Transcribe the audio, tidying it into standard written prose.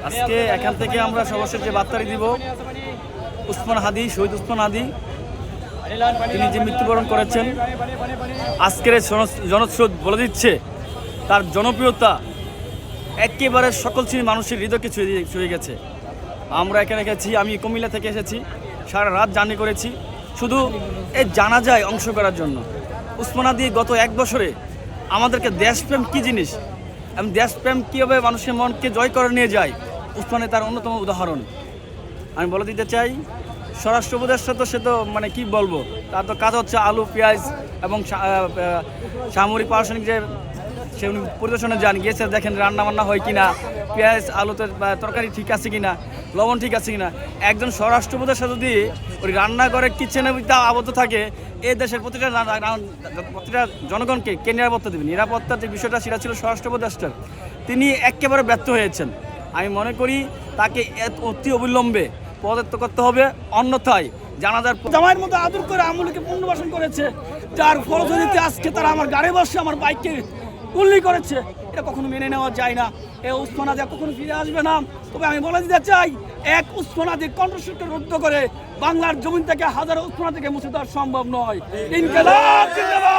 আজকে এখান থেকে আমরা সর্বশেষ যে বার্তাটি দিব, উসমান হাদি, শহীদ উসমান হাদি, তিনি যে মৃত্যুবরণ করেছেন, আজকের জনস্রোত বলে দিচ্ছে তার জনপ্রিয়তা একেবারে সকল শ্রেণীর মানুষের হৃদয়কে ছুঁয়ে গেছে। আমরা এখানে গেছি, আমি কুমিল্লা থেকে এসেছি, সারা রাত জার্নি করেছি শুধু এই জানাজায় অংশ করার জন্য। উসমান হাদি গত 1 বছরে আমাদেরকে দেশপ্রেম কী জিনিস এবং দেশপ্রেম কীভাবে মানুষের মনকে জয় করে নিয়ে যায়, উসমানে তার অন্যতম উদাহরণ। আমি বলে দিতে চাই, স্বরাষ্ট্র উপদেষ্টা তো সে তো মানে কি বলবো, তার তো কাজ হচ্ছে আলু পেঁয়াজ এবং সামরিক প্রশাসনিক যে সে উনি পরিদর্শনে যান, গিয়েছে দেখেন রান্না বান্না হয় কিনা, পেঁয়াজ আলুতে তরকারি ঠিক আছে কিনা, লবণ ঠিক আছে কিনা। একজন স্বরাষ্ট্র উপদেষ্টা যদি ওই রান্না করে কিচেনে আবদ্ধ থাকে, এই দেশের প্রতিটা জনগণকে কে নিরাপত্তা দেবে? নিরাপত্তার যে বিষয়টা সেটা ছিল স্বরাষ্ট্র উপদেষ্টার। তিনি একেবারে ব্যর্থ হয়েছেন। আমি মনে করি তাকে অতি অবিলম্বে পদত্যাগ করতে হবে, অন্যথায় জানাজার জামাইয়ের মতো আদর করে আমলকে পুনর্বাসন করেছে, যার ফলশ্রুতিতে আজকে তারা আমার গাড়ি বসে আমার বাইককে গুলি করেছে। এটা কখনো মেনে নেওয়া যায় না। এই উসমান হাদি কখনো ফিরে আসবে না। তবে আমি বলে দিতে চাই, এক উসমান হাদির কণ্ঠস্বরকে রুদ্ধ করে বাংলার জমিন থেকে হাজারো উসমান হাদিকে মুছে দেওয়া সম্ভব নয়। ইনকিলাব জিন্দাবাদ।